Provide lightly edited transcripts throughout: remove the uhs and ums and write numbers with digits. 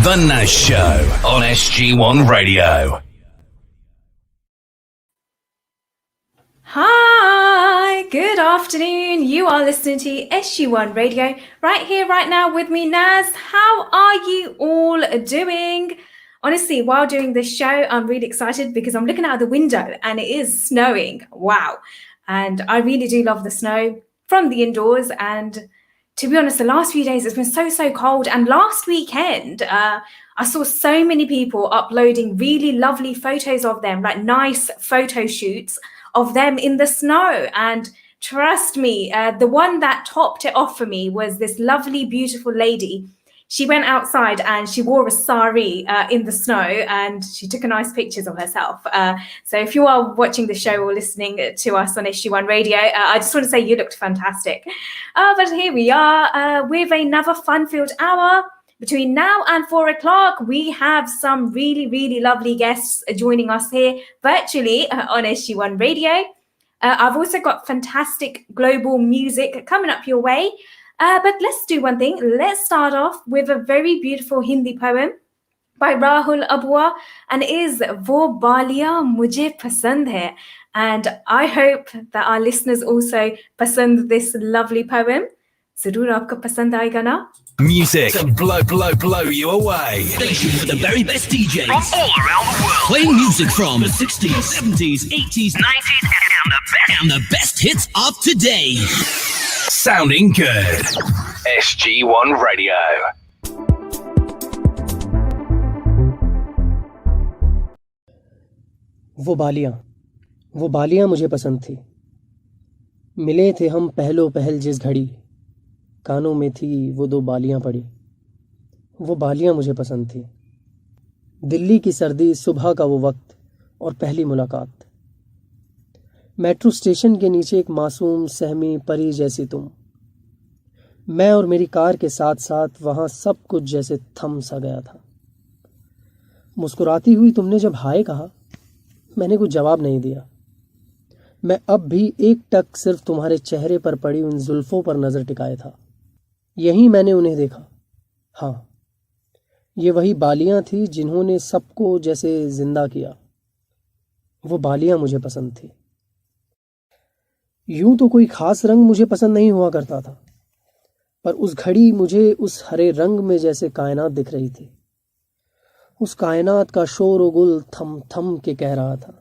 The Naz Show on SG1 Radio. Hi, good afternoon. You are listening to SG1 Radio right here, right now with me, Naz. How are you all doing? Honestly, while doing this show, I'm really excited because I'm looking out the window and it is snowing. Wow. And I really do love the snow from the indoors. And to be honest, the last few days it's been so cold. And last weekend, I saw so many people uploading really lovely photos of them, like nice photo shoots of them in the snow. And trust me, the one that topped it off for me was this lovely, beautiful lady. She went outside and she wore a sari in the snow and she took a nice pictures of herself. So if you are watching the show or listening to us on SG1 Radio, I just want to say you looked fantastic. But here we are with another fun-filled hour. Between now and 4 o'clock, we have some really lovely guests joining us here virtually on SG1 Radio. I've also got fantastic global music coming up your way. But let's do one thing. Let's start off with a very beautiful Hindi poem by Rahul Abua, and it is Wo Baaliyan Mujhe Pasand Hai. And I hope that our listeners also pasand this lovely poem. Zarur aapko pasand aayega na? Music to blow you away. Station for the very best DJs from all around the world. Playing music from the 60s, 70s, 80s, 90s, and the best hits of today. Sounding good. SG1 Radio. वो बालियां मुझे पसंद थी। मिले थे हम पहलो पहल जिस घड़ी, कानों में थी वो दो बालियां पड़ी। वो बालियां मुझे पसंद थी। दिल्ली की सर्दी, सुबह का वो वक्त और पहली मुलाकात। मेट्रो स्टेशन के नीचे एक मासूम सहमी परी जैसी तुम। मैं और मेरी कार के साथ साथ वहां सब कुछ जैसे थम सा गया था। मुस्कुराती हुई तुमने जब हाय कहा, मैंने कुछ जवाब नहीं दिया। मैं अब भी एक टक सिर्फ तुम्हारे चेहरे पर पड़ी उन जुल्फों पर नजर टिकाए था। यहीं मैंने उन्हें देखा। हाँ, ये वही बालियां थी जिन्होंने सबको जैसे जिंदा किया। वो बालियां मुझे पसंद थी। यूं तो कोई खास रंग मुझे पसंद नहीं हुआ करता था, पर उस घड़ी मुझे उस हरे रंग में जैसे कायनात दिख रही थी। उस कायनात का शोर व गुल थम थम के कह रहा था।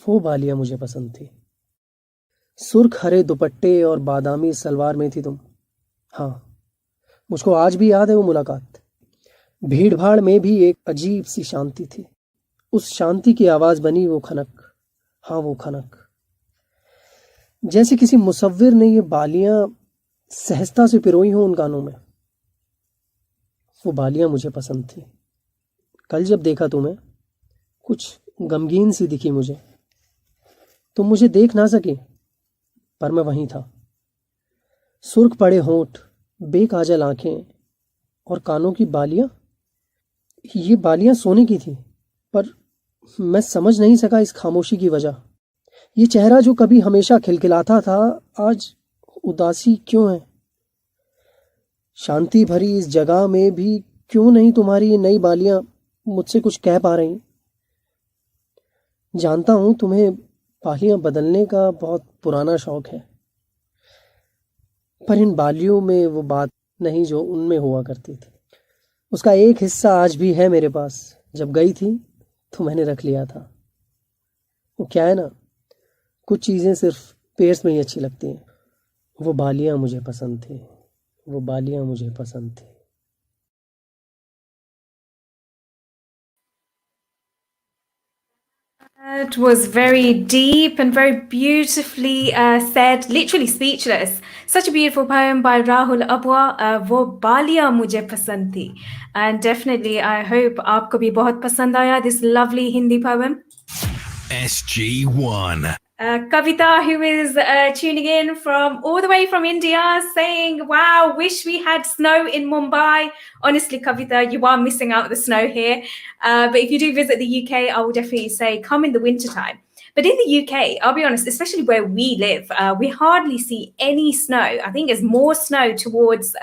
वो बालियां मुझे पसंद थी। सुर्ख हरे दुपट्टे और बादामी सलवार में थी तुम। हाँ, मुझको आज भी याद है वो मुलाकात। भीड़ भाड़ में भी एक अजीब सी शांति थी। उस शांति की आवाज बनी वो खनक। हाँ, वो खनक, जैसे किसी मुसव्विर ने ये बालियां सहजता से पिरोई हो उन कानों में। वो बालियां मुझे पसंद थी। कल जब देखा तुम्हें, कुछ गमगीन सी दिखी मुझे। तुम मुझे देख ना सकी, पर मैं वहीं था। सुर्ख पड़े होंठ, बेकाजल आंखें और कानों की बालियां। ये बालियां सोने की थी, पर मैं समझ नहीं सका इस खामोशी की वजह। ये चेहरा जो कभी हमेशा खिलखिलाता था, आज उदासी क्यों है? शांति भरी इस जगह में भी क्यों नहीं तुम्हारी ये नई बालियां मुझसे कुछ कह पा रही? जानता हूं तुम्हें बालियां बदलने का बहुत पुराना शौक है, पर इन बालियों में वो बात नहीं जो उनमें हुआ करती थी। उसका एक हिस्सा आज भी है मेरे पास। जब गई थी तो मैंने रख लिया था। वो क्या है ना, कुछ चीजें सिर्फ पेर्स में ही अच्छी लगती हैं। वो बालियां मुझे पसंद थी। वो बालियां मुझे पसंद थी। It was very deep and very beautifully said, literally speechless. Such a beautiful poem by Rahul Abua, Wo Baaliyan Mujhe Pasand Thi. And definitely, I hope aapko bhi bahut pasand aaya this lovely Hindi poem. SG1. Kavita, who is tuning in from all the way from India, saying, wow, wish we had snow in Mumbai. Honestly, Kavita, you are missing out the snow here. But if you do visit the UK, I will definitely say come in the winter time. But in the UK, I'll be honest, especially where we live, we hardly see any snow. I think there's more snow towards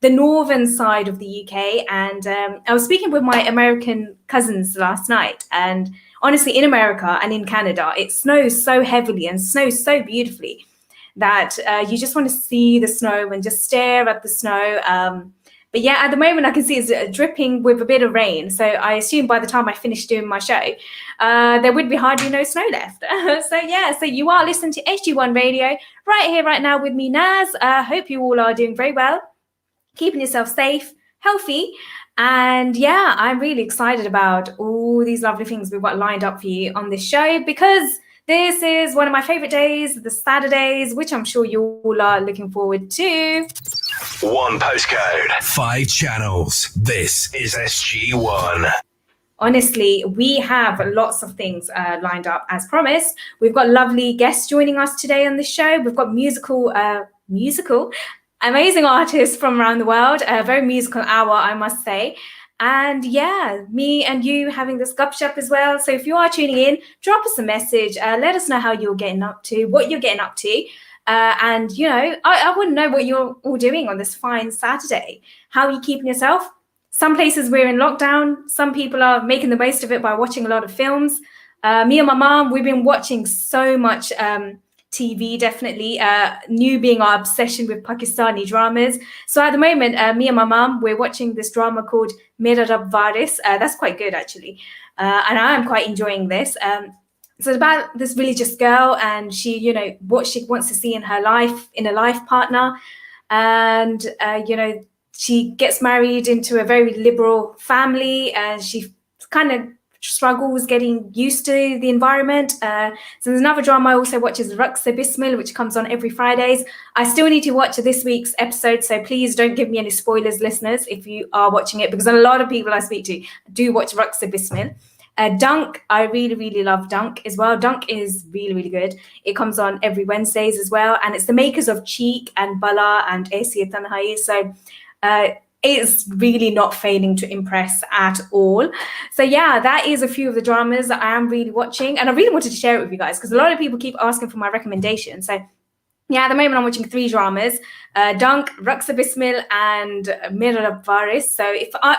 the northern side of the UK. And I was speaking with my American cousins last night, and honestly, in America and in Canada, it snows so heavily and snows so beautifully that you just want to see the snow and just stare at the snow. But yeah, at the moment I can see it's dripping with a bit of rain. So I assume by the time I finish doing my show, there would be hardly no snow left. So you are listening to SG1 Radio right here, right now with me, Naz. Hope you all are doing very well, keeping yourself safe, healthy. And yeah, I'm really excited about all these lovely things we've got lined up for you on this show, because this is one of my favorite days, the Saturdays, which I'm sure you all are looking forward to. One postcode, 5 channels. This is SG1. Honestly, we have lots of things lined up as promised. We've got lovely guests joining us today on the show. We've got musical, amazing artists from around the world. A very musical hour, I must say. And yeah, me and you having this gupshup as well. So if you are tuning in, drop us a message. Let us know how you're getting up to, what you're getting up to. And, you know, I wouldn't know what you're all doing on this fine Saturday. How are you keeping yourself? Some places we're in lockdown. Some people are making the most of it by watching a lot of films. Me and my mom, we've been watching so much TV, definitely. New being our obsession with Pakistani dramas. So at the moment, me and my mom, we're watching this drama called Mera Rab Varis. That's quite good, actually. And I am quite enjoying this. So it's about this religious girl, and she, you know, what she wants to see in her life, in a life partner. And, you know, she gets married into a very liberal family, and she kind of struggles getting used to the environment. So there's another drama I also watch is Raqsa Bismil, which comes on every Fridays. I still need to watch this week's episode, so please don't give me any spoilers, listeners, if you are watching it, because a lot of people I speak to do watch Raqsa Bismil. Dunk, I really, really love Dunk as well. Dunk is really, really good. It comes on every Wednesdays as well, and it's the makers of Cheek and Bala and Aisya Tanhai. So it's really not failing to impress at all. So yeah, that is a few of the dramas that I am really watching, and I really wanted to share it with you guys because a lot of people keep asking for my recommendations. So yeah, at the moment I'm watching 3 dramas: Dunk, Raqsa Bismil, and Mera Rab Varis. So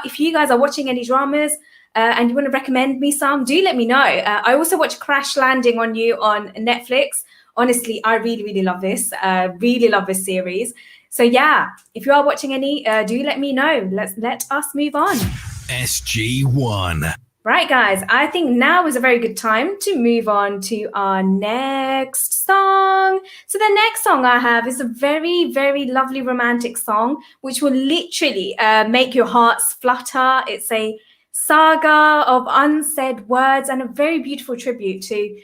if you guys are watching any dramas and you want to recommend me some, do let me know. I also watch Crash Landing on You on Netflix. Honestly, I really, really love this. Really love this series. So yeah, if you are watching any, do let me know. Let us move on. SG1. Right, guys, I think now is a very good time to move on to our next song. So the next song I have is a very, very lovely romantic song, which will literally make your hearts flutter. It's a saga of unsaid words and a very beautiful tribute to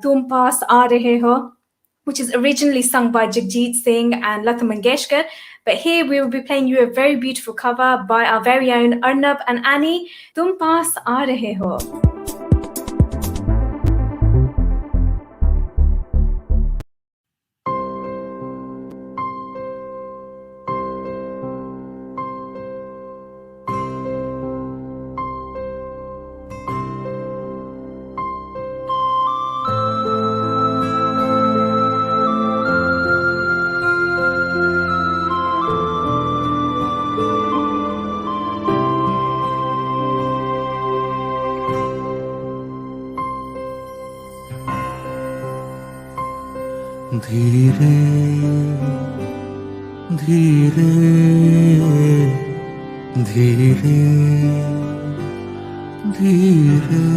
Tum Paas Aa Rahe Ho, which is originally sung by Jagjit Singh and Lata Mangeshkar. But here we will be playing you a very beautiful cover by our very own Arnab and Annie, Tum Paas Aa Rahe Ho. धीरे धीरे धीरे धीरे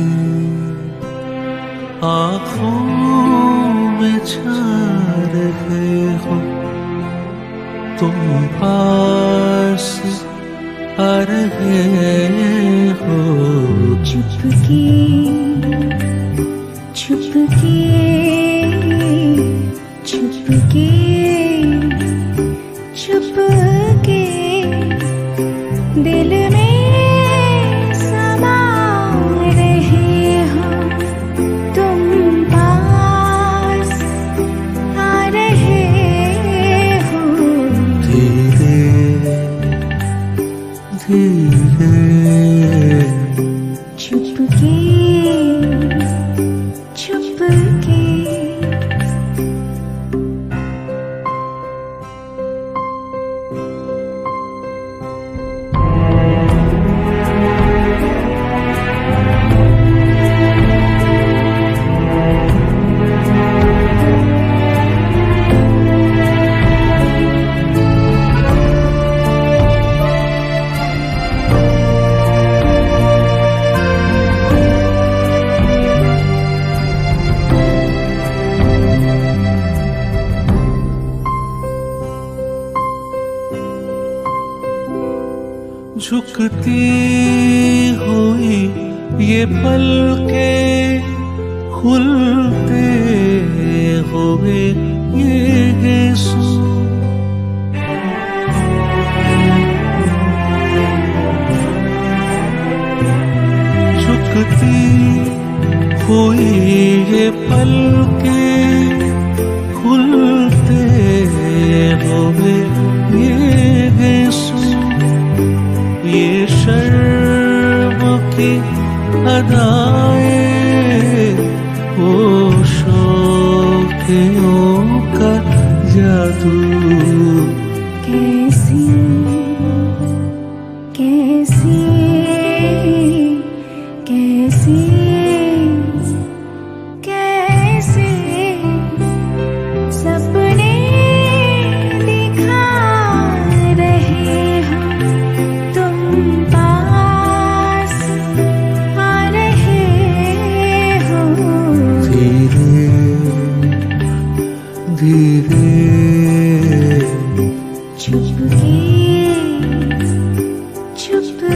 आँखों में छा रहे हो तुम पास आ रहे हो चुपके चुपके चुपके चुपके दिल में समा रहे हो तुम पास आ रहे हो धीरे धीरे चुपके चुपके झुकती हुई ये पलकें खुलते हुए ये गेसू झुकती हुई ये पलकें खुलते हुए ये गेसू ये शर्म की अदाएं होशों का जादू कैसी कैसी कैसी कैसे सपने दिखा रहे हो तुम पास आ रहे हो धीरे धीरे Chupke Chupke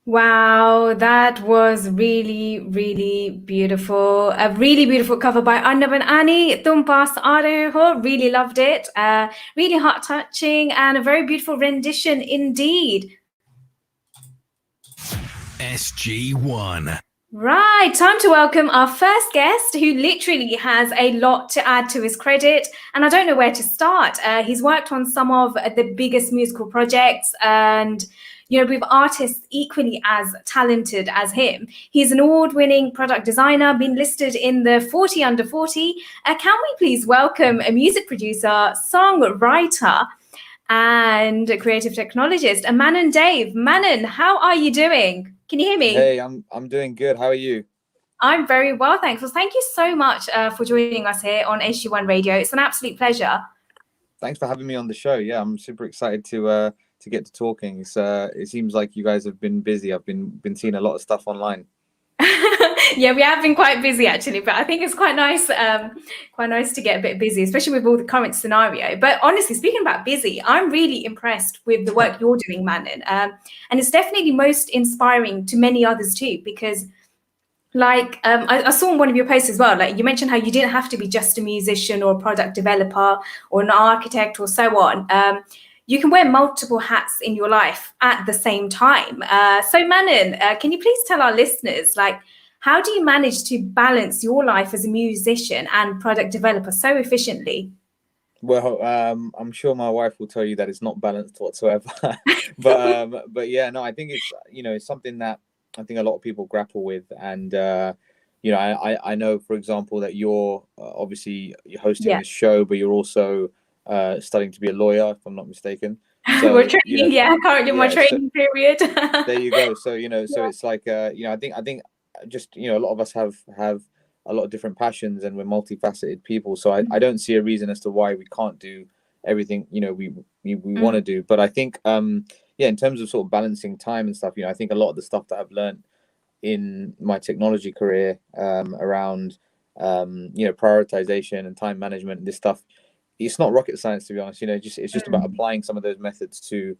Wow, that was really, really beautiful. A really beautiful cover by Arnab and Annie. Tum paas aa rahe ho. Really loved it. Really heart-touching and a very beautiful rendition indeed. SG1. Right, time to welcome our first guest who literally has a lot to add to his credit. And I don't know where to start. He's worked on some of the biggest musical projects and with artists equally as talented as him. He's an award-winning product designer, been listed in the 40 under 40. Can we please welcome a music producer, songwriter, and a creative technologist, Manon Dave. Manon, how are you doing? Can you hear me? Hey, I'm doing good. How are you? I'm very well, thanks. Well, thank you so much for joining us here on SG1 Radio. It's an absolute pleasure. Thanks for having me on the show. Yeah, I'm super excited to get to talking. It seems like you guys have been busy. I've been seeing a lot of stuff online. Yeah, we have been quite busy actually, but I think it's quite nice to get a bit busy, especially with all the current scenario. But honestly, speaking about busy, I'm really impressed with the work you're doing, Manon, and it's definitely most inspiring to many others too, because like I saw in one of your posts as well, like you mentioned how you didn't have to be just a musician or a product developer or an architect or so on. You can wear multiple hats in your life at the same time. So Manon, can you please tell our listeners, like, how do you manage to balance your life as a musician and product developer so efficiently? Well, I'm sure my wife will tell you that it's not balanced whatsoever. But yeah, no, I think it's it's something that I think a lot of people grapple with, and I know, for example, that you're obviously you're hosting this show, but you're also studying to be a lawyer, if I'm not mistaken. So We're training, currently in my training period. there you go. So so it's like I think just a lot of us have a lot of different passions, and we're multifaceted people. So I don't see a reason as to why we can't do everything we want to do. But I think in terms of sort of balancing time and stuff, I think a lot of the stuff that I've learned in my technology career around prioritization and time management, this stuff, it's not rocket science, to be honest. It's just about applying some of those methods to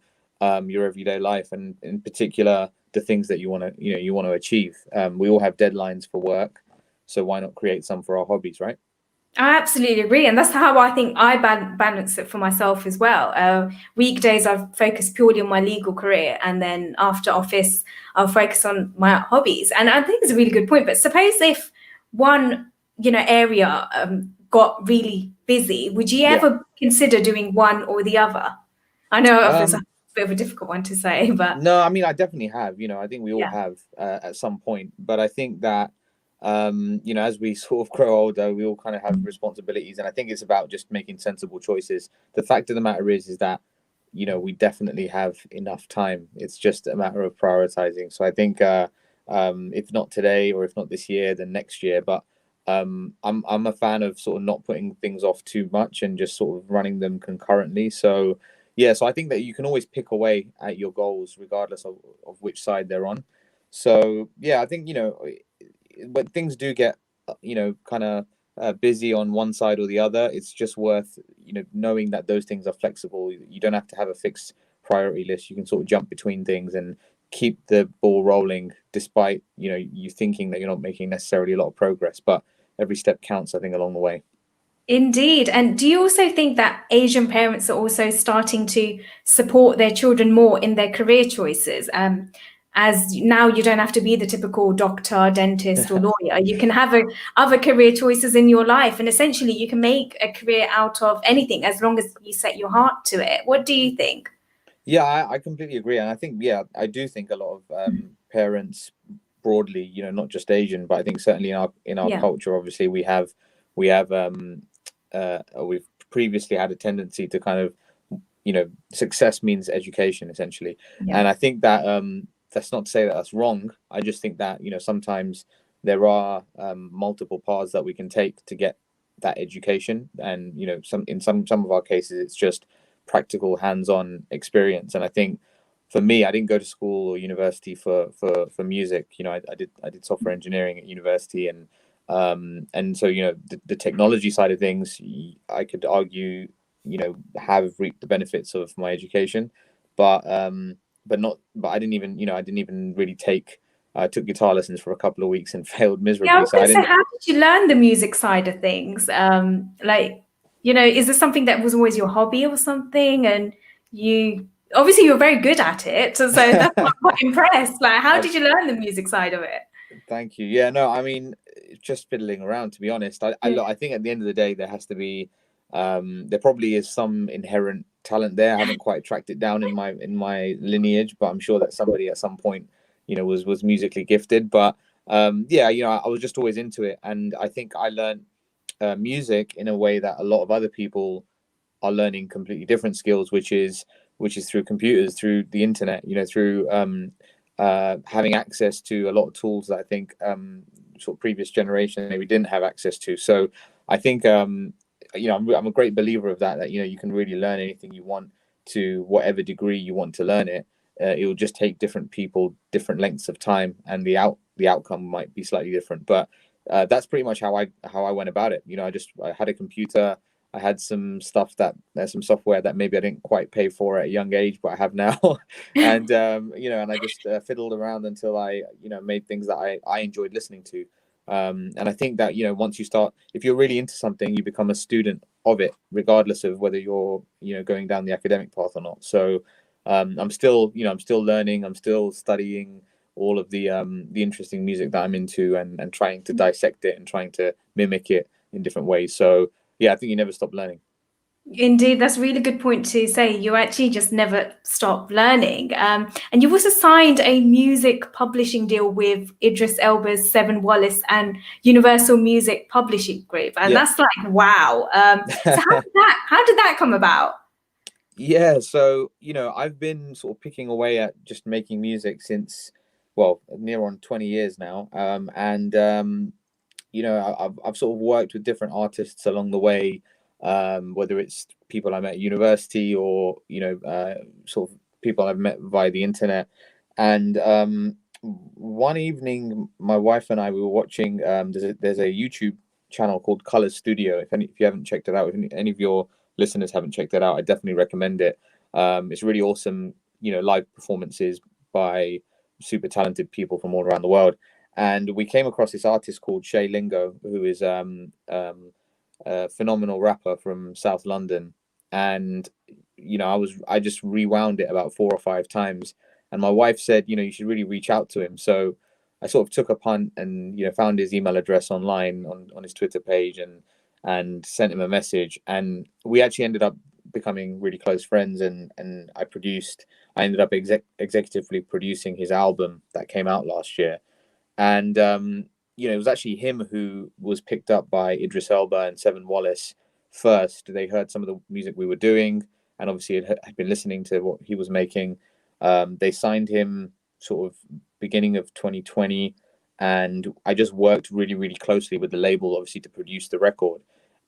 your everyday life, and in particular the things that you want to achieve. We all have deadlines for work, so why not create some for our hobbies, right? I absolutely agree, and that's how I think I balance it for myself as well. Weekdays I focus purely on my legal career, and then after office I'll focus on my hobbies. And I think it's a really good point. But suppose if one area got really busy, would you ever consider doing one or the other? I know it's a bit of a difficult one to say, but no, I mean, I definitely have. I think we all have at some point. But I think that as we sort of grow older, we all kind of have responsibilities, and I think it's about just making sensible choices. The fact of the matter is that we definitely have enough time. It's just a matter of prioritizing. So I think if not today, or if not this year, then next year. But I'm a fan of sort of not putting things off too much and just sort of running them concurrently. So so I think that you can always pick away at your goals regardless of which side they're on. So I think when things do get kind of busy on one side or the other, it's just worth knowing that those things are flexible. You don't have to have a fixed priority list. You can sort of jump between things and keep the ball rolling, despite you thinking that you're not making necessarily a lot of progress, but every step counts, I think, along the way. Indeed. And do you also think that Asian parents are also starting to support their children more in their career choices? As now you don't have to be the typical doctor, dentist, or lawyer. You can have other career choices in your life, and essentially you can make a career out of anything as long as you set your heart to it. What do you think? Yeah, I completely agree. And I think, I do think a lot of parents broadly, not just Asian, but I think certainly in our culture, obviously we've previously had a tendency to kind of, success means education, essentially. And I think that that's not to say that that's wrong. I just think that, sometimes there are multiple paths that we can take to get that education. And, in some of our cases, it's just practical hands-on experience. And I think for me, I didn't go to school or university for music. I did software engineering at university, and so the technology side of things, I could argue have reaped the benefits of my education, but I didn't even really I took guitar lessons for a couple of weeks and failed miserably. Yeah, so how did you learn the music side of things? Is this something that was always your hobby or something? And you're very good at it. So that's why I'm quite impressed. Like, how did you learn the music side of it? Thank you. Yeah, no, I mean, just fiddling around, to be honest. I think at the end of the day, there has to be, there probably is some inherent talent there. I haven't quite tracked it down in my lineage, but I'm sure that somebody at some point, was musically gifted. But I was just always into it, and I think I learned music in a way that a lot of other people are learning completely different skills, which is through computers, through the internet, through having access to a lot of tools that I think sort of previous generation maybe didn't have access to. So I think I'm a great believer of that you can really learn anything you want to whatever degree you want to learn it. it will just take different people different lengths of time, and the outcome might be slightly different. But that's pretty much how I went about it. You know, I had a computer. I had some stuff there's some software that maybe I didn't quite pay for at a young age, but I have now. And, you know, and I just fiddled around until I, you know, made things that I enjoyed listening to. And I think that, you know, once you start, if you're really into something, you become a student of it, regardless of whether you're, you know, going down the academic path or not. So I'm still learning, I'm still studying all of the interesting music that I'm into, and trying to dissect it and trying to mimic it in different ways. So yeah, I think you never stop learning. Indeed, that's a really good point to say. You actually just never stop learning. And you've also signed a music publishing deal with Idris Elba's Seven Wallace and Universal Music Publishing Group. And that's like, wow. So how did that come about? Yeah, so, you know, I've been sort of picking away at just making music since, well, near on 20 years now. You know, I've sort of worked with different artists along the way, whether it's people I met at university or, you know, sort of people I've met via the internet. And one evening, my wife and I, we were watching, there's a YouTube channel called Color Studio. If you haven't checked it out, if any of your listeners haven't checked it out, I definitely recommend it. It's really awesome, you know, live performances by super talented people from all around the world. And we came across this artist called Shay Lingo, who is a phenomenal rapper from South London. And, you know, I just rewound it about 4 or 5 times. And my wife said, you know, you should really reach out to him. So I sort of took a punt and, you know, found his email address online on his Twitter page and sent him a message. And we actually ended up becoming really close friends. And I ended up executively producing his album that came out last year. And, you know, it was actually him who was picked up by Idris Elba and Seven Wallace first. They heard some of the music we were doing, and obviously had been listening to what he was making. They signed him sort of beginning of 2020, and I just worked really, really closely with the label, obviously, to produce the record.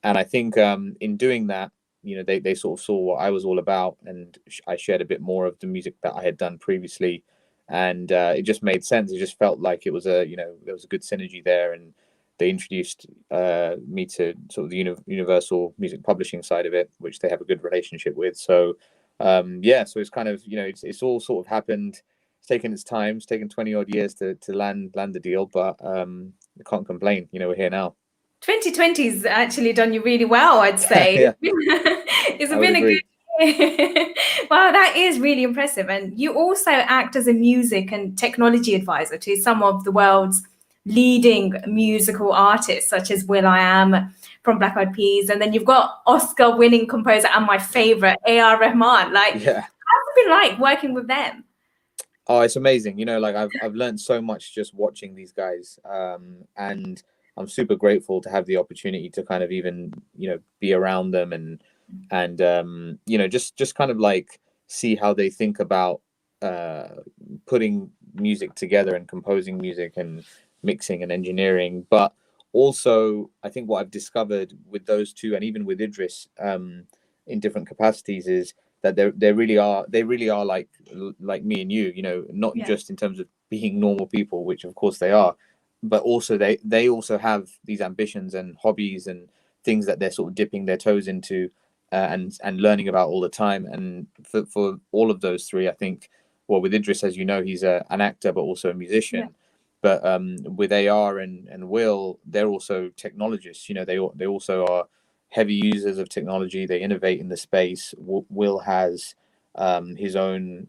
And I think in doing that, you know, they sort of saw what I was all about, and I shared a bit more of the music that I had done previously. And it just made sense. It just felt like it was there was a good synergy there, and they introduced me to sort of the Universal Music Publishing side of it, which they have a good relationship with. So yeah, so it's kind of, you know, it's all sort of happened. It's taken its time. It's taken 20 odd years to land the deal, but I can't complain. You know, we're here now. 2020's actually done you really well, I'd say. Yeah. It's been a good. Wow, that is really impressive. And you also act as a music and technology advisor to some of the world's leading musical artists, such as will.i.am from Black Eyed Peas, and then you've got Oscar-winning composer and my favorite, A.R. Rahman. Like, how's it been like working with them? Oh, it's amazing. You know, like I've learned so much just watching these guys, and I'm super grateful to have the opportunity to kind of even, you know, be around them and you know, just kind of like see how they think about putting music together and composing music and mixing and engineering. But also, I think what I've discovered with those two, and even with Idris, in different capacities, is that they really are like me and you know, not just in terms of being normal people, which of course they are, but also they also have these ambitions and hobbies and things that they're sort of dipping their toes into and learning about all the time. And for all of those three, I think, well, with Idris, as you know, he's an actor but also a musician. But with AR and Will, they're also technologists. You know, they also are heavy users of technology. They innovate in the space. Will has his own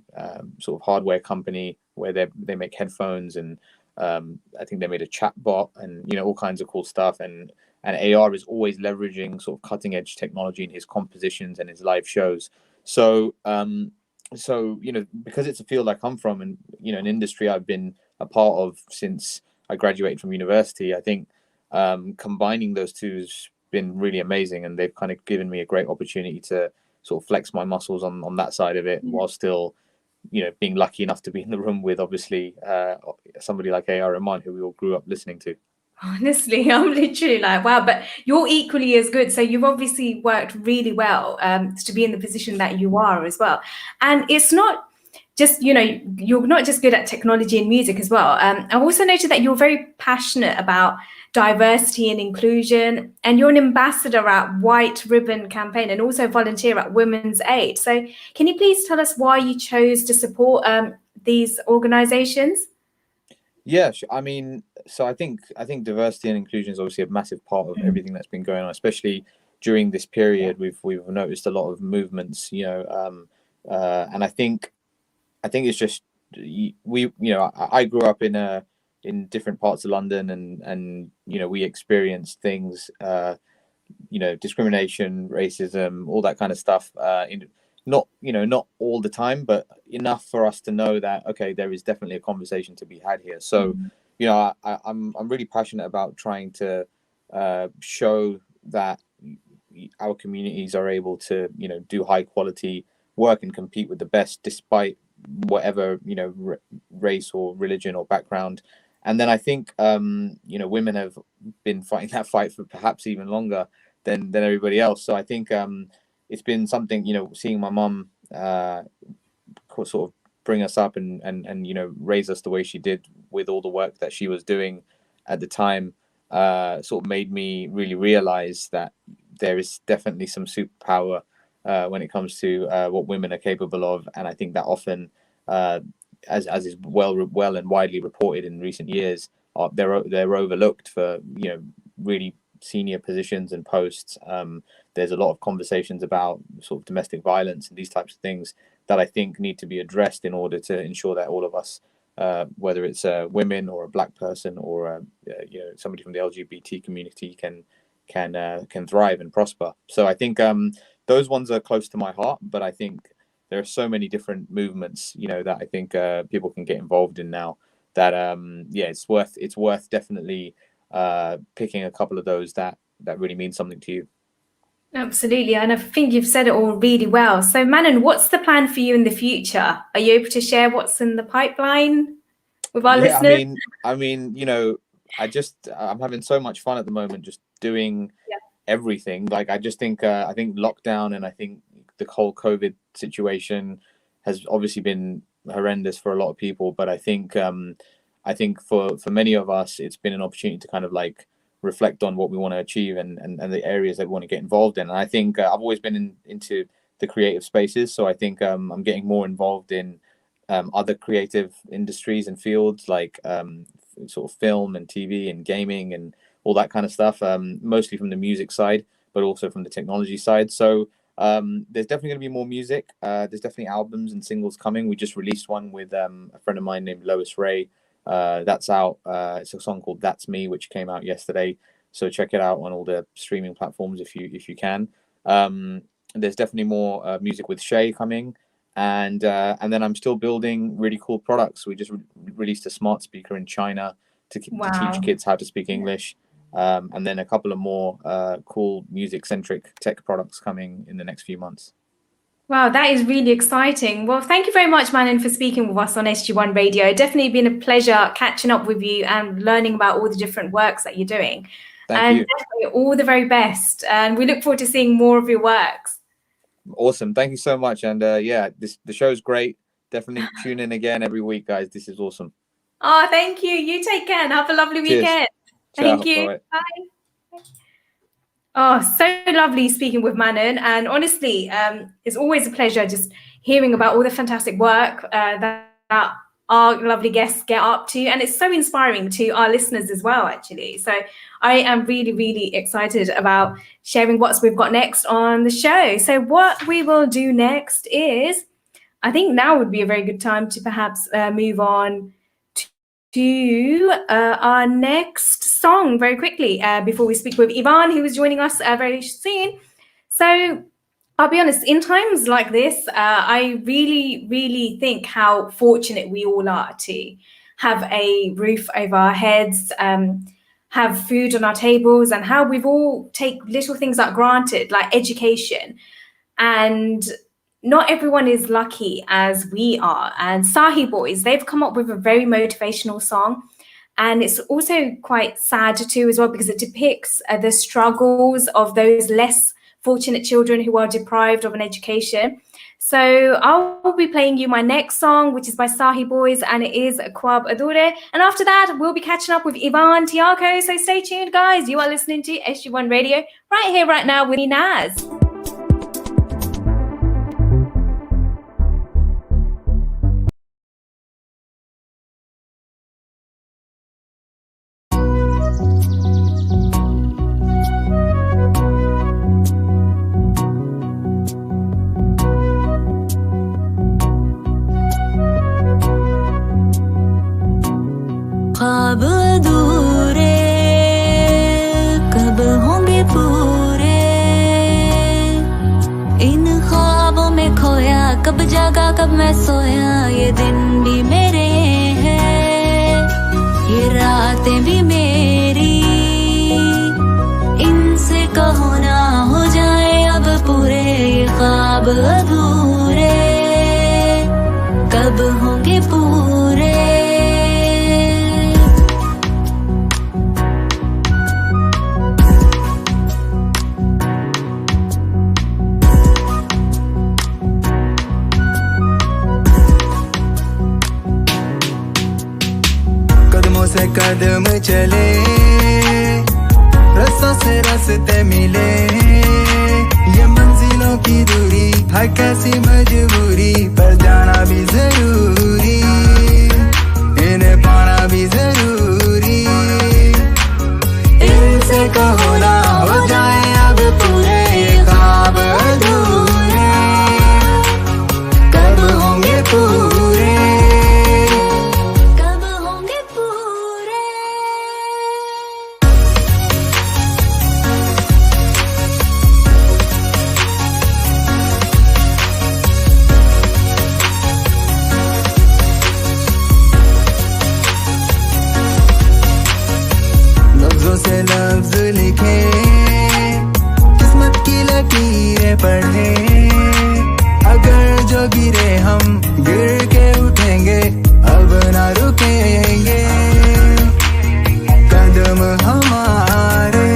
sort of hardware company where they make headphones, and I think they made a chat bot, and, you know, all kinds of cool stuff. And AR is always leveraging sort of cutting edge technology in his compositions and his live shows. So you know, because it's a field I come from, and, you know, an industry I've been a part of since I graduated from university, I think combining those two has been really amazing, and they've kind of given me a great opportunity to sort of flex my muscles on that side of it, while still, you know, being lucky enough to be in the room with, obviously, somebody like A.R. Rahman, who we all grew up listening to. Honestly, I'm literally like, wow, but you're equally as good. So you've obviously worked really well to be in the position that you are as well. And it's not just, you're not just good at technology and music as well. I've also noted that you're very passionate about diversity and inclusion, and you're an ambassador at White Ribbon Campaign and also volunteer at Women's Aid. So can you please tell us why you chose to support these organizations? Yeah, I mean, so I think diversity and inclusion is obviously a massive part of everything that's been going on, especially during this period. We've noticed a lot of movements, and I think it's just I grew up in different parts of London, and we experienced things, discrimination, racism, all that kind of stuff. Not all the time, but enough for us to know that, okay, there is definitely a conversation to be had here. So, I'm really passionate about trying to show that our communities are able to, do high quality work and compete with the best, despite whatever, race or religion or background. And then I think, women have been fighting that fight for perhaps even longer than everybody else. So I think it's been something, seeing my mum sort of bring us up and raise us the way she did with all the work that she was doing at the time, sort of made me really realize that there is definitely some superpower when it comes to what women are capable of. And I think that often, as is well and widely reported in recent years, they're overlooked for really senior positions and posts. There's a lot of conversations about sort of domestic violence and these types of things that I think need to be addressed in order to ensure that all of us, whether it's women or a black person or somebody from the LGBT community, can thrive and prosper. So I think those ones are close to my heart, but I think there are so many different movements, that I think people can get involved in now. That it's worth definitely picking a couple of those that really mean something to you. Absolutely, and I think you've said it all really well. So Manon, what's the plan for you in the future? Are you able to share what's in the pipeline with our listeners? I mean, I'm having so much fun at the moment, just doing everything. Like, I just think I think lockdown and I think the whole COVID situation has obviously been horrendous for a lot of people, but I think for many of us, it's been an opportunity to kind of like reflect on what we want to achieve and the areas that we want to get involved in. And I think I've always been into the creative spaces, so I think I'm getting more involved in other creative industries and fields, like sort of film and TV and gaming and all that kind of stuff, mostly from the music side, but also from the technology side. So there's definitely going to be more music. There's definitely albums and singles coming. We just released one with a friend of mine named Lois Ray. That's out. It's a song called That's Me, which came out yesterday. So check it out on all the streaming platforms if you can. There's definitely more music with Shay coming, and then I'm still building really cool products. We just released a smart speaker in China to teach kids how to speak English. And then a couple of more cool music-centric tech products coming in the next few months. Wow, that is really exciting. Well, thank you very much, Manon, for speaking with us on SG1 Radio. Definitely been a pleasure catching up with you and learning about all the different works that you're doing. Thank you. Definitely all the very best. And we look forward to seeing more of your works. Awesome. Thank you so much. And the show's great. Definitely tune in again every week, guys. This is awesome. Oh, thank you. You take care and have a lovely weekend. Thank you. Bye. Bye. Oh, so lovely speaking with Manon. And honestly, it's always a pleasure just hearing about all the fantastic work that our lovely guests get up to. And it's so inspiring to our listeners as well, actually. So I am really, really excited about sharing what we've got next on the show. So what we will do next is, I think now would be a very good time to perhaps move on to our next song very quickly before we speak with Yvan, who is joining us very soon. So I'll be honest, in times like this, I really, really think how fortunate we all are to have a roof over our heads, have food on our tables, and how we've all take little things like granted, like education. And not everyone is lucky as we are. And Sahi Boys, they've come up with a very motivational song. And it's also quite sad too as well, because it depicts the struggles of those less fortunate children who are deprived of an education. So I'll be playing you my next song, which is by Sahi Boys, and it is Kwab Adure. And after that, we'll be catching up with Yvan, Tiako. So stay tuned, guys. You are listening to SG1 Radio right here, right now with me, Naz. ख्वाब अधूरे कब होंगे पूरे, इन ख्वाबों में खोया, कब जागा कब मैं सोया, ये दिन भी मेरे हैं, ये रातें भी मेरी, इनसे कहो ना हो जाए अब पूरे, ये ख्वाब अधूरे कब होंगे पूरे। से कदम चले, रस्सों से रास्ते मिले, ये मंजिलों की दूरी है कैसी मजबूरी, पर जाना भी जरूरी, इन्हें पाना भी जरूरी, इनसे कहो ना हो जाए अब पूरे, ये ख्वाब अधूरे कब होंगे पूरे। से लफ्ज लिखे, किस्मत की लकीरें पढ़े, अगर जो गिरे हम गिर के उठेंगे, अब ना रुकेंगे, कदम हमारे,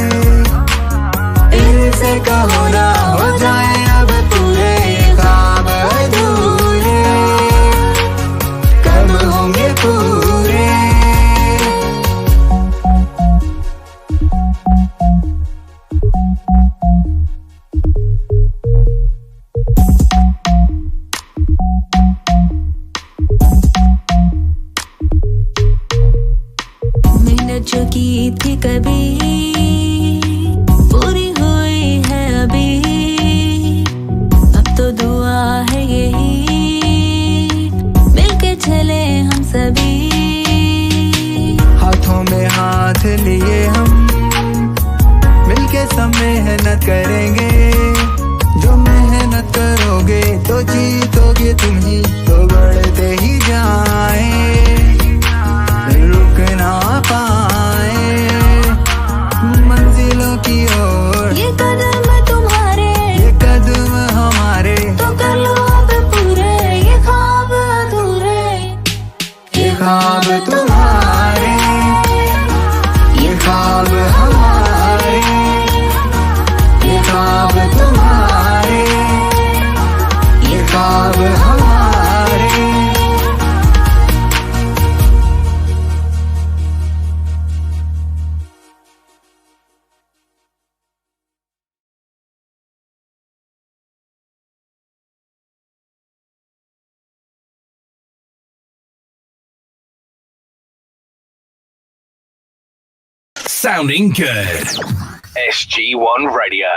इनसे कहो ना हो जाए अब पूरे, ख्वाब अधूरे कब होंगे पूरे। जो की थी कभी पूरी हुई है अभी, अब तो दुआ है यही मिलके चले हम सभी, हाथों में हाथ लिए हम मिलके सब मेहनत करेंगे, जो मेहनत करोगे तो जीतोगे तुम ही, तो बढ़ते ही जाए रुक ना पाए मंजिलों की ओर, ये कदम तुम्हारे, ये कदम हमारे, तो कर लो अब पूरे, ये ख्वाब अधूरे, ये ख्वाब तुम्हारे, ये ख्वाब हमारे, ये ख्वाब तुम्हारे, ये ख्वाब हमारे। Sounding good. SG1 Radio.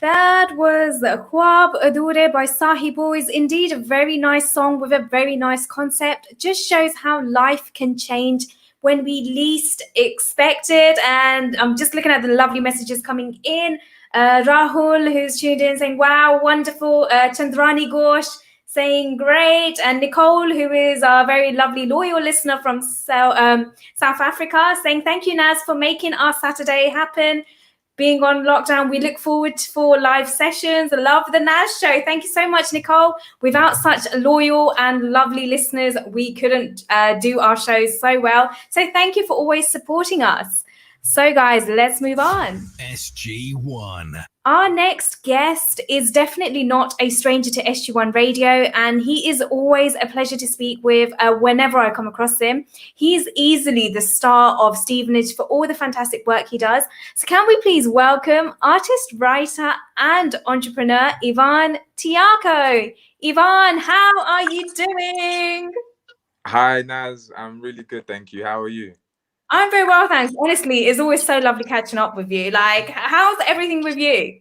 That was Kwab Adure by Sahi Boys. Indeed, a very nice song with a very nice concept. Just shows how life can change when we least expect it. And I'm just looking at the lovely messages coming in. Rahul, who's tuned in, saying, wow, wonderful. Chandrani Ghosh saying great. And Nicole, who is a very lovely loyal listener from South Africa, saying, thank you, Naz, for making our Saturday happen. Being on lockdown, we look forward for live sessions. Love the Naz Show. Thank you so much, Nicole. Without such loyal and lovely listeners, we couldn't do our shows so well. So thank you for always supporting us. So guys, let's move on. SG1. Our next guest is definitely not a stranger to SG1 Radio, and he is always a pleasure to speak with whenever I come across him. He's easily the star of Stevenage for all the fantastic work he does. So can we please welcome artist, writer, and entrepreneur, Yvan Tiako. Yvan, how are you doing? Hi, Naz. I'm really good, thank you. How are you? I'm very well, thanks. Honestly, it's always so lovely catching up with you. Like, how's everything with you?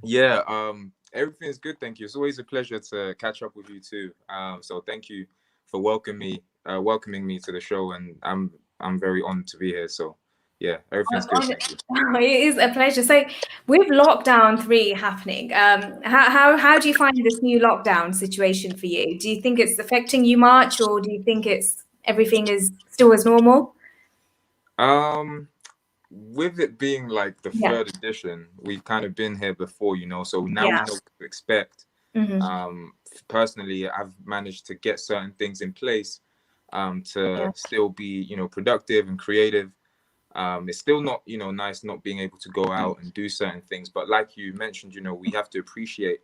Yeah, everything's good, thank you. It's always a pleasure to catch up with you too. So thank you for welcoming me to the show, and I'm very honored to be here. So yeah, everything's good. Thank you. It is a pleasure. So with lockdown 3 happening, how do you find this new lockdown situation for you? Do you think it's affecting you much, or do you think everything is still as normal? With it being like the third edition, we've kind of been here before, so now we know what to expect. Personally, I've managed to get certain things in place to still be, productive and creative. It's still not, nice not being able to go out and do certain things, but like you mentioned, we have to appreciate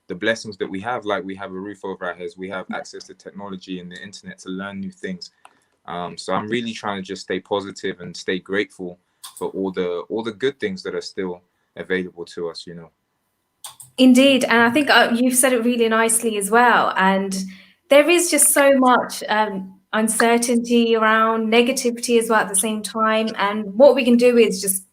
the blessings that we have. Like, we have a roof over our heads, we have access to technology and the internet to learn new things. So I'm really trying to just stay positive and stay grateful for all the good things that are still available to us, Indeed, and I think you've said it really nicely as well. And there is just so much uncertainty around, negativity as well at the same time. And what we can do is just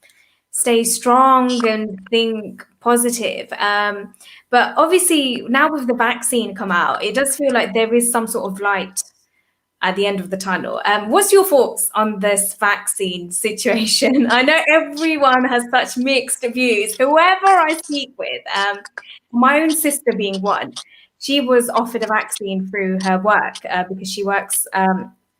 stay strong and think positive. But obviously now with the vaccine come out, it does feel like there is some sort of light at the end of the tunnel. What's your thoughts on this vaccine situation? I know everyone has such mixed views. Whoever I speak with, my own sister being one, she was offered a vaccine through her work because she works at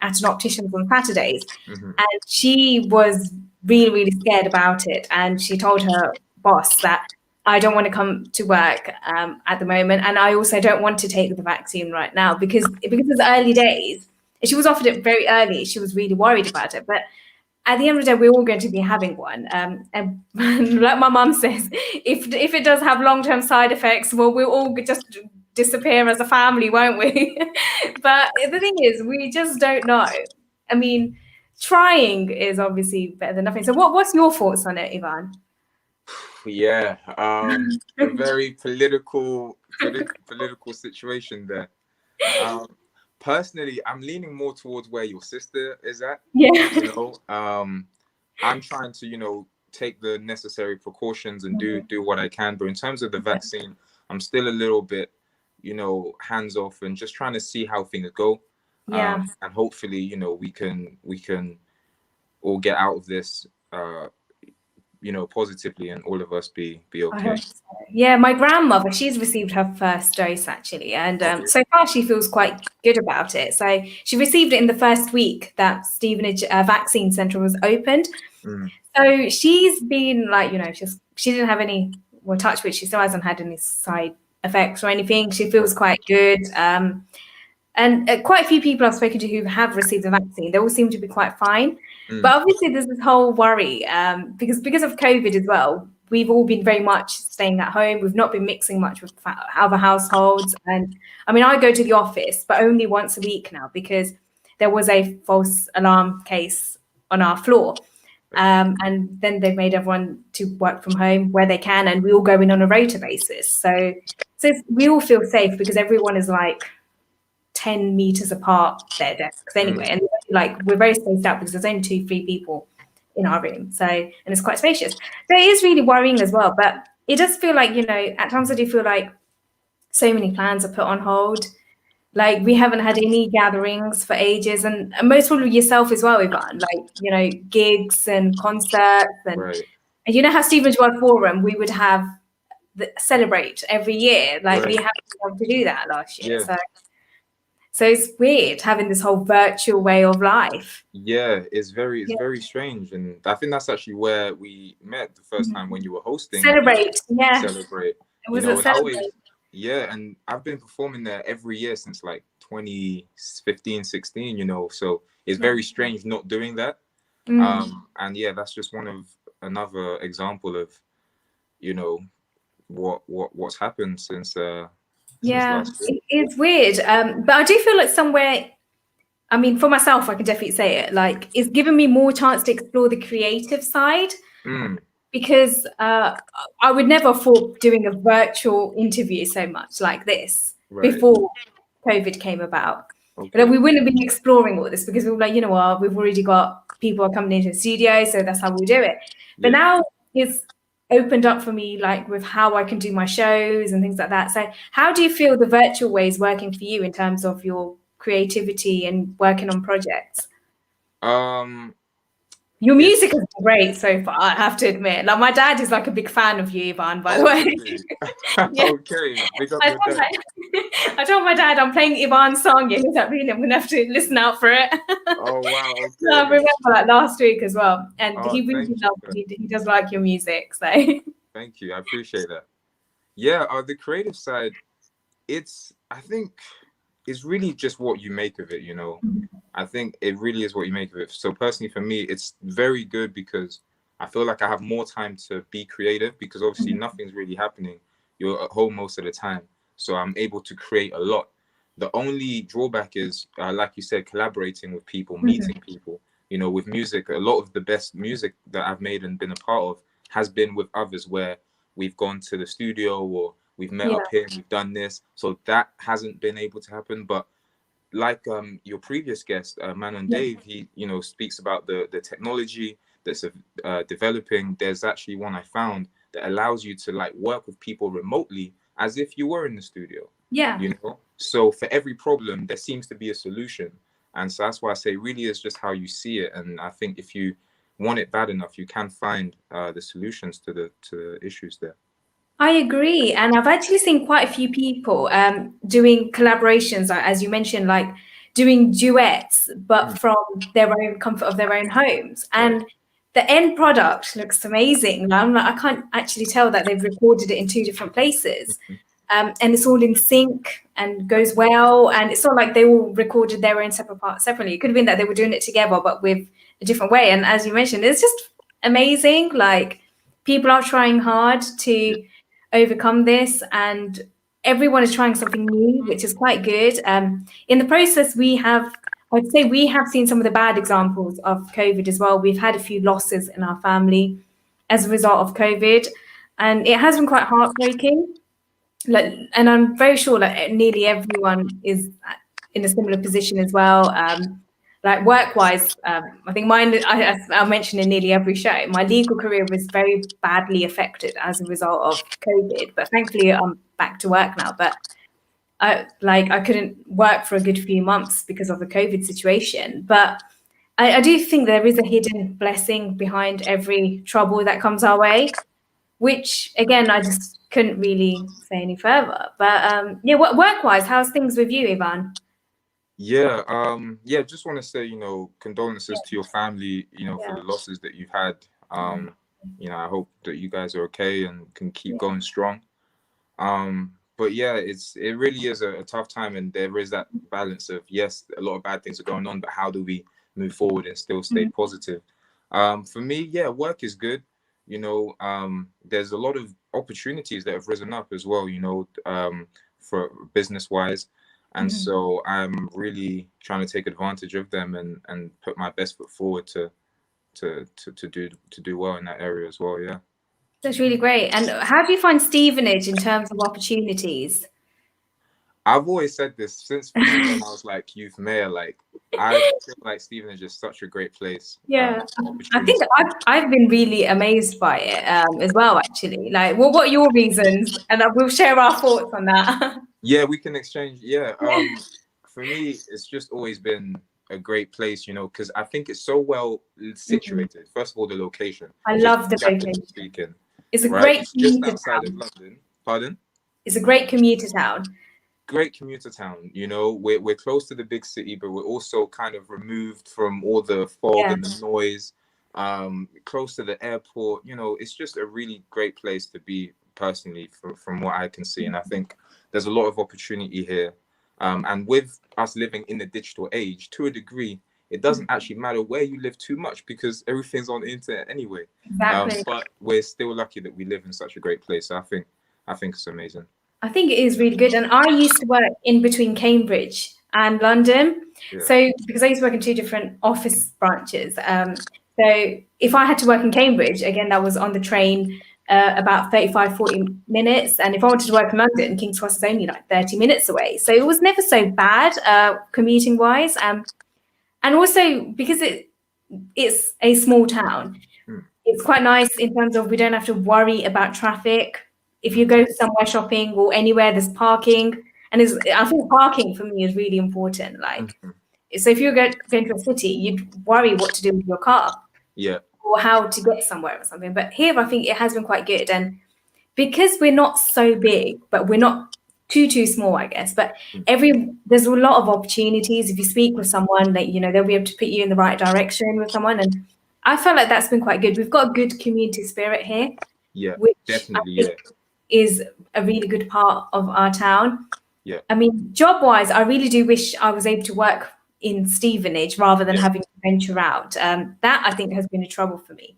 an optician's on Saturdays. And she was really, really scared about it. And she told her boss that I don't want to come to work at the moment. And I also don't want to take the vaccine right now because it's early days. She was offered it very early. She was really worried about it. But at the end of the day, we're all going to be having one. And like my mum says, if it does have long-term side effects, well, we'll all just disappear as a family, won't we? But the thing is, we just don't know. I mean, trying is obviously better than nothing. So what's your thoughts on it, Yvan? Yeah, a very political situation there. Personally, I'm leaning more towards where your sister is at. Yeah. I'm trying to, take the necessary precautions and do what I can. But in terms of the vaccine, I'm still a little bit, hands off and just trying to see how things go. And hopefully, we can all get out of this, positively, and all of us be okay. Yeah, my grandmother, she's received her first dose actually, and so far she feels quite good about it. So she received it in the first week that Stevenage Vaccine Centre was opened. So she's been like, she didn't have any, well, touch which she still hasn't had any side effects or anything. She feels quite good. And quite a few people I've spoken to who have received the vaccine, they all seem to be quite fine. But obviously there's this whole worry because of COVID as well. We've all been very much staying at home. We've not been mixing much with other households. And I mean, I go to the office, but only once a week now because there was a false alarm case on our floor. And then they've made everyone to work from home where they can, and we all go in on a rota basis. So we all feel safe because everyone is like 10 meters apart their desks anyway. And like we're very spaced out because there's only 2-3 people in our room. So, and it's quite spacious. So it is really worrying as well. But it does feel like, at times I do feel like so many plans are put on hold. Like we haven't had any gatherings for ages, and most probably yourself as well, Yvan. Like, gigs and concerts and and how Stevenage World Forum, we would have celebrate every year. Like we haven't been able to do that last year. Yeah. So it's weird having this whole virtual way of life. Yeah, it's very strange, and I think that's actually where we met the first time when you were hosting. Celebrate. It was a Celebrate. And I've been performing there every year since like 2015, 16. So it's very strange not doing that. And yeah, that's just another example of, you know, what's happened since last year. It's weird. But I do feel like somewhere, I mean, for myself, I can definitely say it, like, it's given me more chance to explore the creative side. Because I would never have thought doing a virtual interview so much like this before COVID came about. Like, we wouldn't have been exploring all this because we were like, you know what, we've already got people coming into the studio, so that's how we'll do it. But now it's opened up for me, like with how I can do my shows and things like that. So how do you feel the virtual way is working for you in terms of your creativity and working on projects? Your music has been great so far, I have to admit. Like, my dad is like a big fan of you, Yvan, by the way. Okay, big up your dad. I told my dad I'm playing Yvan's song. Yeah, he's like, really, I'm gonna have to listen out for it. Oh wow! Okay. So I remember like last week as well, and he really loves it. He does like your music, so. Thank you, I appreciate that. Yeah, the creative side, I think it's really just what you make of it, you know. I think it really is what you make of it. So personally for me, it's very good because I feel like I have more time to be creative because obviously nothing's really happening. You're at home most of the time. So I'm able to create a lot. The only drawback is, like you said, collaborating with people, meeting people. You know, with music, a lot of the best music that I've made and been a part of has been with others where we've gone to the studio or we've met up here and we've done this. So that hasn't been able to happen. But like your previous guest, Manon Dave, he, you know, speaks about the technology that's developing. There's actually one I found that allows you to like work with people remotely as if you were in the studio. Yeah. You know, so for every problem, there seems to be a solution. And so that's why I say really is just how you see it. And I think if you want it bad enough, you can find the solutions to the issues there. I agree. And I've actually seen quite a few people doing collaborations, as you mentioned, like doing duets, but from their own comfort of their own homes. And the end product looks amazing. I can't actually tell that they've recorded it in two different places. And it's all in sync and goes well. And it's not like they all recorded their own separate parts separately. It could have been that they were doing it together, but with a different way. And as you mentioned, it's just amazing. Like, people are trying hard to overcome this, and everyone is trying something new, which is quite good. In the process, I'd say we have seen some of the bad examples of COVID as well. We've had a few losses in our family as a result of COVID, and it has been quite heartbreaking. Like, and I'm very sure that nearly everyone is in a similar position as well. Like work-wise, I think mine, I mentioned in nearly every show, my legal career was very badly affected as a result of COVID. But thankfully, I'm back to work now. But I couldn't work for a good few months because of the COVID situation. But I do think there is a hidden blessing behind every trouble that comes our way, which, again, I just couldn't really say any further. But yeah, work-wise, how's things with you, Yvan? Yeah, just want to say, you know, condolences to your family, you know, for the losses that you've had. You know, I hope that you guys are okay and can keep going strong. But yeah, it really is a tough time, and there is that balance of, yes, a lot of bad things are going on, but how do we move forward and still stay positive? For me, yeah, work is good. You know, there's a lot of opportunities that have risen up as well, you know, for business-wise. And so I'm really trying to take advantage of them and put my best foot forward to do well in that area as well. Yeah. That's really great. And how do you find Stevenage in terms of opportunities? I've always said this since when I was like youth mayor. Like, I feel like Stevenage is such a great place. Yeah, I think I've been really amazed by it as well. Actually, like, what are your reasons? And we'll share our thoughts on that. Yeah, we can exchange. Yeah, for me, it's just always been a great place, you know, because I think it's so well situated. First of all, the location. I love the location. Speaking, it's a great just outside of London. Pardon? It's a great commuter town. Great commuter town, you know. We're close to the big city, but we're also kind of removed from all the fog and the noise. Close to the airport, you know. It's just a really great place to be, personally, from what I can see. And I think there's a lot of opportunity here. And with us living in the digital age, to a degree, it doesn't actually matter where you live too much because everything's on the internet anyway. Exactly. But we're still lucky that we live in such a great place. So I think it's amazing. I think it is really good. And I used to work in between Cambridge and London. Yeah. So because I used to work in 2 different office branches. So if I had to work in Cambridge, again, that was on the train about 35-40 minutes. And if I wanted to work in London, King's Cross is only like 30 minutes away. So it was never so bad commuting wise. And also because it's a small town, it's quite nice in terms of we don't have to worry about traffic. If you go somewhere shopping or anywhere, there's parking. And I think parking for me is really important. Like, so if you're going to a city, you'd worry what to do with your car. Yeah. Or how to get somewhere or something. But here, I think it has been quite good. And because we're not so big, but we're not too small, I guess. But there's a lot of opportunities. If you speak with someone, like, they'll be able to put you in the right direction with someone. And I felt like that's been quite good. We've got a good community spirit here. Yeah, which definitely. is a really good part of our town. Yeah. I mean, job-wise, I really do wish I was able to work in Stevenage rather than having to venture out. That, I think, has been a trouble for me.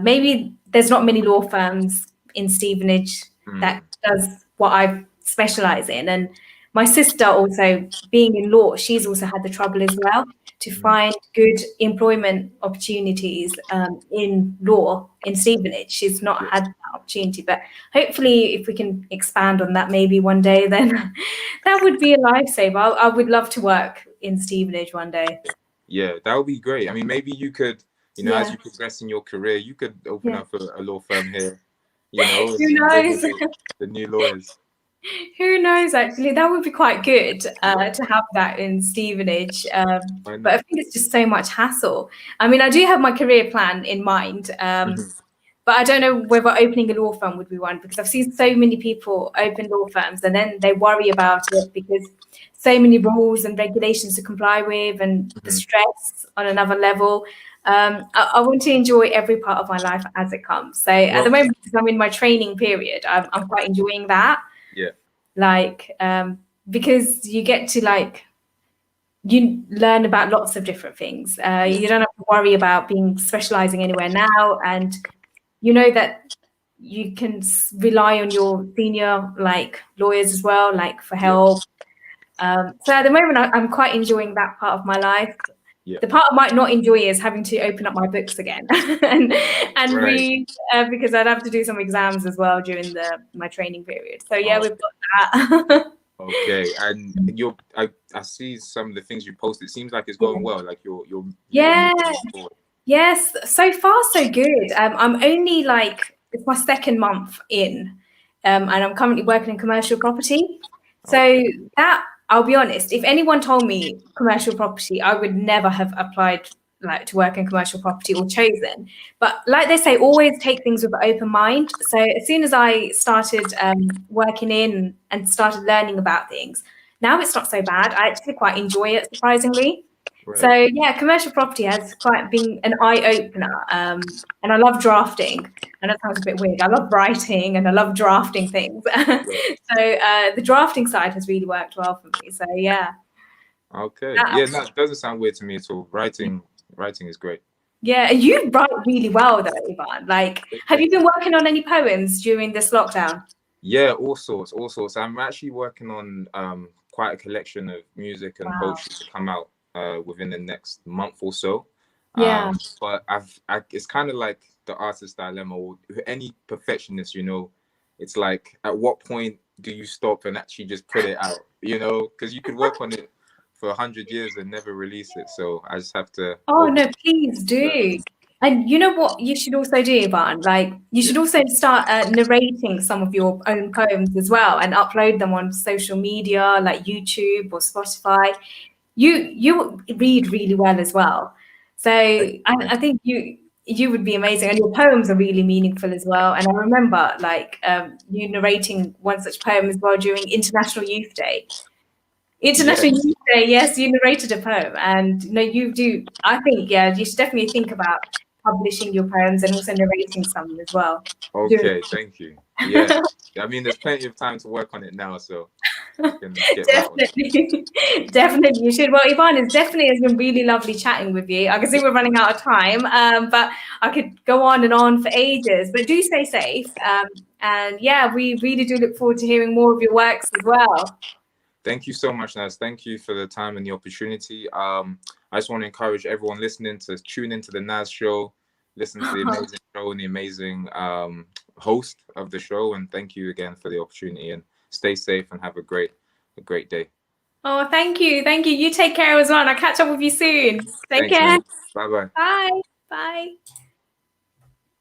Maybe there's not many law firms in Stevenage that does what I specialize in. And my sister also, being in law, she's also had the trouble as well to find good employment opportunities in law in Stevenage. She's not had that opportunity, but hopefully if we can expand on that maybe one day, then that would be a lifesaver. I would love to work in Stevenage one day. Yeah, that would be great. I mean, maybe you could, as you progress in your career, you could open up a law firm here, Who knows? The new lawyers. Who knows, actually, that would be quite good to have that in Stevenage. But I think it's just so much hassle. I mean, I do have my career plan in mind, but I don't know whether opening a law firm would be one, because I've seen so many people open law firms and then they worry about it because so many rules and regulations to comply with and the stress on another level. I want to enjoy every part of my life as it comes. So at the moment, because I'm in my training period, I'm quite enjoying that. Yeah. Like, because you get to you learn about lots of different things. You don't have to worry about specializing anywhere now. And you know that you can rely on your senior lawyers as well, for help. So at the moment, I'm quite enjoying that part of my life. Yeah. The part I might not enjoy is having to open up my books again and read, because I'd have to do some exams as well during my training period. So yeah, we've got that. Okay, and I see some of the things you posted. It seems like it's going well. Like you're yes. So far, so good. I'm only it's my second month in, and I'm currently working in commercial property. So that, I'll be honest, if anyone told me commercial property, I would never have applied to work in commercial property or chosen. But like they say, always take things with an open mind. So as soon as I started working in and started learning about things, now it's not so bad. I actually quite enjoy it, surprisingly. Right. So yeah, commercial property has quite been an eye-opener. And I love drafting. And that sounds a bit weird. I love writing and I love drafting things. So the drafting side has really worked well for me. So yeah. Okay. Yeah, no, it doesn't sound weird to me at all. Writing is great. Yeah, you write really well though, Yvan. Have you been working on any poems during this lockdown? Yeah, all sorts. I'm actually working on quite a collection of music and poetry to come out within the next month or so. Yeah. But it's kind of like the artist dilemma, or any perfectionist, it's like, at what point do you stop and actually just put it out, because you could work on it for 100 years and never release it. So I just have to. Oh no, please do. And you know what you should also do, Yvan? You should also start narrating some of your own poems as well and upload them on social media like YouTube or Spotify. You read really well as well. So I think you would be amazing, and your poems are really meaningful as well. And I remember you narrating one such poem as well during International Youth Day. Youth Day, yes, you narrated a poem, and you do. I think you should definitely think about publishing your poems and also narrating some as well. Okay, thank you. Yeah, I mean, there's plenty of time to work on it now, so Definitely you should. Well, Yvan, it's been really lovely chatting with you. I can see we're running out of time, but I could go on and on for ages. But do stay safe, and yeah, we really do look forward to hearing more of your works as well. Thank you so much, Naz. Thank you for the time and the opportunity. I just want to encourage everyone listening to tune into the Naz Show, listen to the amazing show and the amazing host of the show, and thank you again for the opportunity, and stay safe and have a great day. Oh, thank you. You take care as well, and I'll catch up with you soon. Take care. Bye. Bye.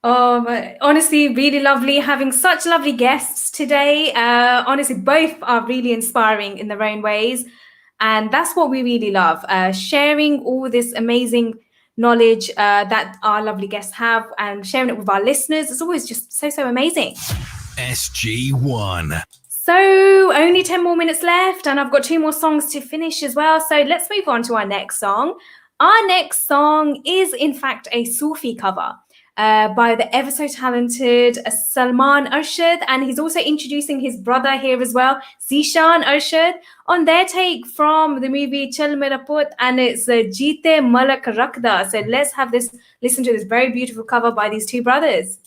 Honestly, really lovely having such lovely guests today. Honestly, both are really inspiring in their own ways, and that's what we really love, sharing all this amazing knowledge that our lovely guests have and sharing it with our listeners. It's always just so amazing. SG1. So only 10 more minutes left, and I've got 2 more songs to finish as well. So let's move on to our next song. Our next song is in fact a Sufi cover by the ever so talented Salman Arshad, and he's also introducing his brother here as well, Zishan Arshad, on their take from the movie Chal Mera Put, and it's Jeete Malak Rakhda. So let's listen to this very beautiful cover by these two brothers.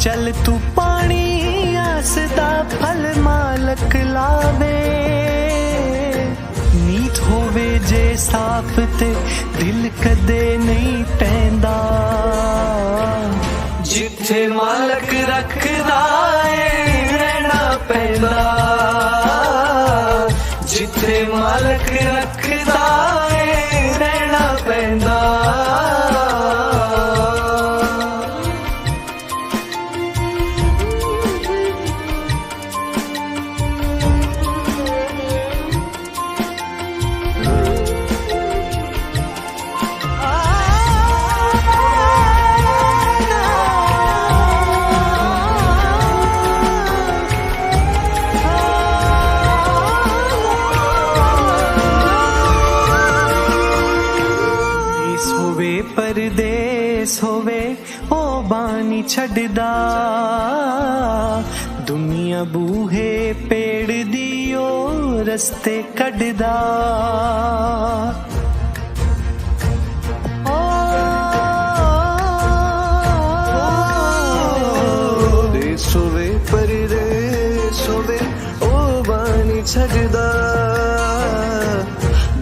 चल तू पानी आसदा फल मालक लावे नीत होवे जे साफ ते दिल कदे नहीं पैंदा जिथे मालक रखदा है रहना पैंदा जिथे मालक रखदा है रहना पैंदा परदेस होवे ओ बानी छड़दा दुनिया बूहे पेड़ दियो रस्ते कड़दा देस होवे परदेस होवे ओ बानी छड़दा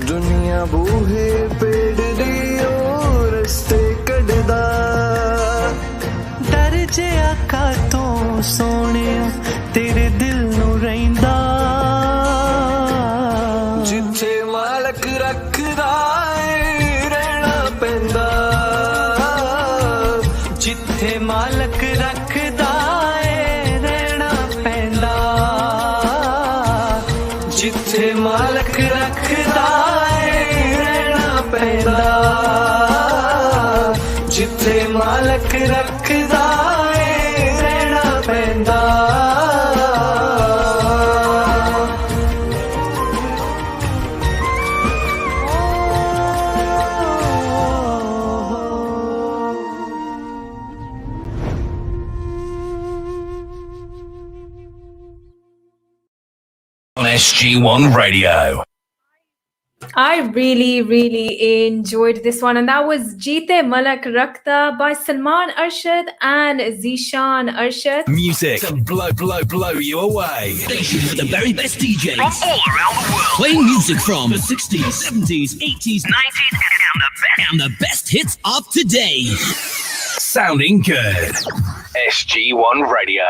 दुनिया बूहे बचिया का तो सोने तेरे दिल नू रहिंदा जिथे मालक रखदा रहना पैंदा जिथे मालक रखदा रहना पैंदा जिथे मालक रखदा रहना पैंदा जिथे मालक रखदा रहना पैंदा On SG1 Radio. I really enjoyed this one, and that was Jeete Malak Rakhta by Salman Arshad and Zishan Arshad. Music to blow you away. Station for the very best DJs From all around the world. playing music from the 60s, 70s, 80s, 90s and the best hits of today. Sounding good. SG1 Radio.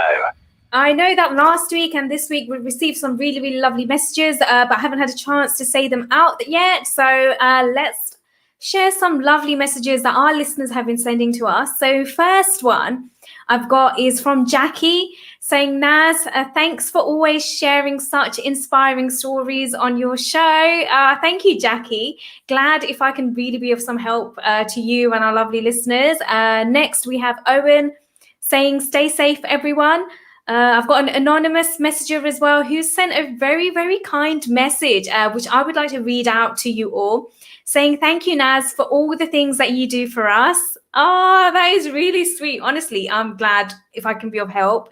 I know that last week and this week we received some really lovely messages, but I haven't had a chance to say them out yet. So let's share some lovely messages that our listeners have been sending to us. So first one I've got is from Jackie saying, Naz, thanks for always sharing such inspiring stories on your show. Thank you, Jackie. Glad if I can really be of some help to you and our lovely listeners. Next, we have Owen saying, stay safe, everyone. I've got an anonymous messenger as well who sent a very kind message, which I would like to read out to you all, saying, thank you, Naz, for all the things that you do for us. Oh, that is really sweet. Honestly, I'm glad if I can be of help.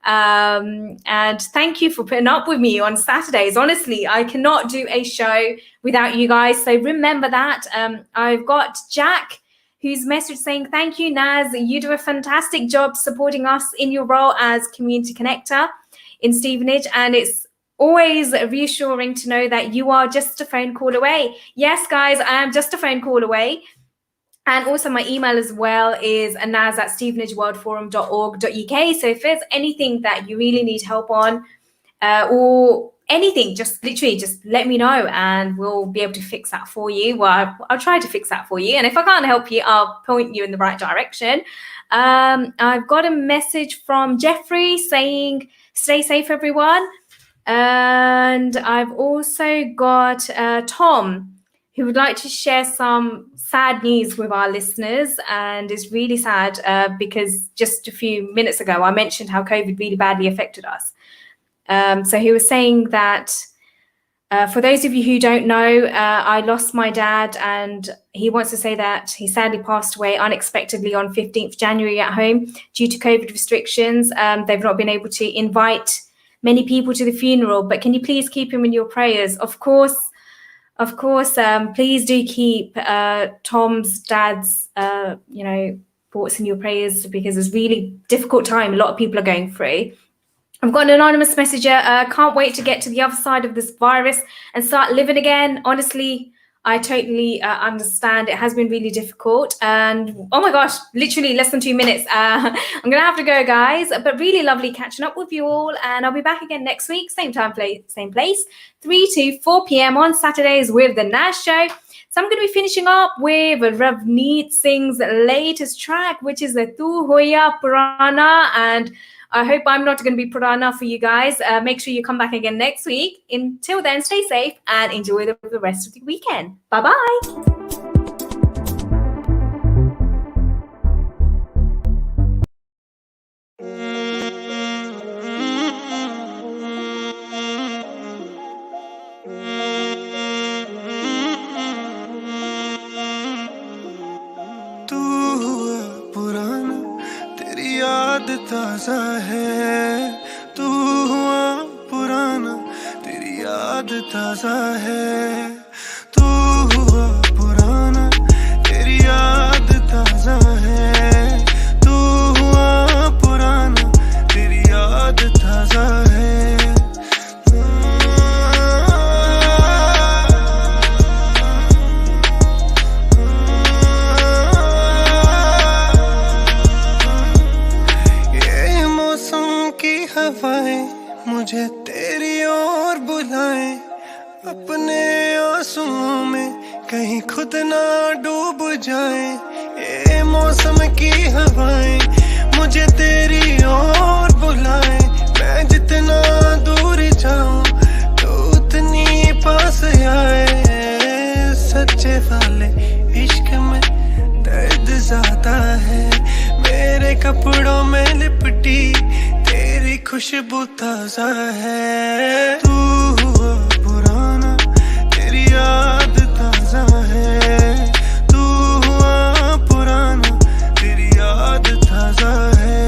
And thank you for putting up with me on Saturdays. Honestly, I cannot do a show without you guys. So remember that. I've got Jack, whose message saying, thank you, Naz. You do a fantastic job supporting us in your role as community connector in Stevenage. And it's always reassuring to know that you are just a phone call away. Yes, guys, I am just a phone call away. And also my email as well is naz@stevenageworldforum.org.uk. So if there's anything that you really need help on or anything, just literally just let me know and we'll be able to fix that for you. Well, I'll try to fix that for you. And if I can't help you, I'll point you in the right direction. I've got a message from Jeffrey saying, stay safe, everyone. And I've also got Tom, who would like to share some sad news with our listeners. And it's really sad because just a few minutes ago, I mentioned how COVID really badly affected us. So he was saying that for those of you who don't know, I lost my dad, and he wants to say that he sadly passed away unexpectedly on 15th January at home due to COVID restrictions. They've not been able to invite many people to the funeral, but can you please keep him in your prayers? Of course, please do keep Tom's dad's, thoughts in your prayers, because it's a really difficult time a lot of people are going through. I've got an anonymous messenger. Can't wait to get to the other side of this virus and start living again. Honestly, I totally understand. It has been really difficult. And oh my gosh, literally less than 2 minutes. I'm going to have to go, guys. But really lovely catching up with you all. And I'll be back again next week. Same time, same place. 3 to 4 p.m. on Saturdays with the Naz Show. So I'm going to be finishing up with Ravneet Singh's latest track, which is the Tu Hoya Purana. And I hope I'm not going to be Purana for you guys. Make sure you come back again next week. Until then, stay safe and enjoy the rest of the weekend. Bye-bye. ताज़ा है तू हुआ पुराना तेरी याद ताज़ा है तू हुआ पुराना तेरी याद ताज़ा है तू हुआ पुराना तेरी याद ताज़ा है हवाएं मुझे तेरी ओर बुलाएं, अपने आंसुओं में कहीं खुद ना डूब जाए। ये मौसम की हवाएं मुझे तेरी ओर बुलाएं, मैं जितना दूर जाऊं तो उतनी पास आए। सच्चे वाले इश्क में दर्द ज्यादा है, मेरे कपड़ों में लिपटी तेरी खुशबू ताजा है। तू हुआ पुराना तेरी याद ताजा है, तू हुआ पुराना तेरी याद ताजा है।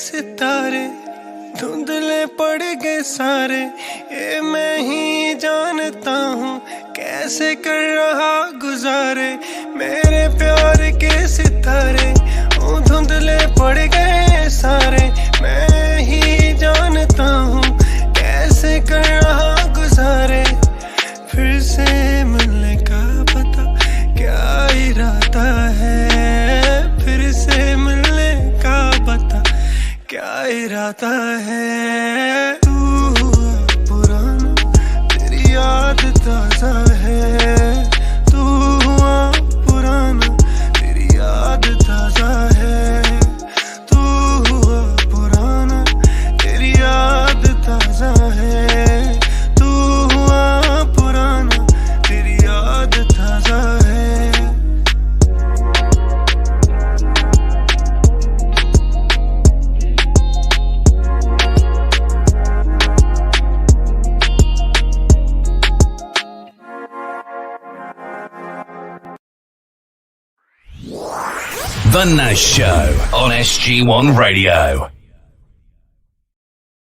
सितारे धुंधले पड़ गए सारे, ये मैं ही जानता हूँ कैसे कर रहा गुजारे। मेरे प्यार के सितारे धुंधले पड़ गए सारे, मैं ही जानता हूँ कैसे कर रहा गुजारे। फिर से मिलने का पता क्या इरादा है, फिर से मिलने का पता क्या इरादा है। तू हुआ पुराना तेरी याद ताजा है, तू हुआ पुराना तेरी याद ताजा है, तू हुआ पुराना तेरी याद ताजा है, तू हुआ पुराना तेरी याद ताजा है। The Naz Show on SG1 Radio.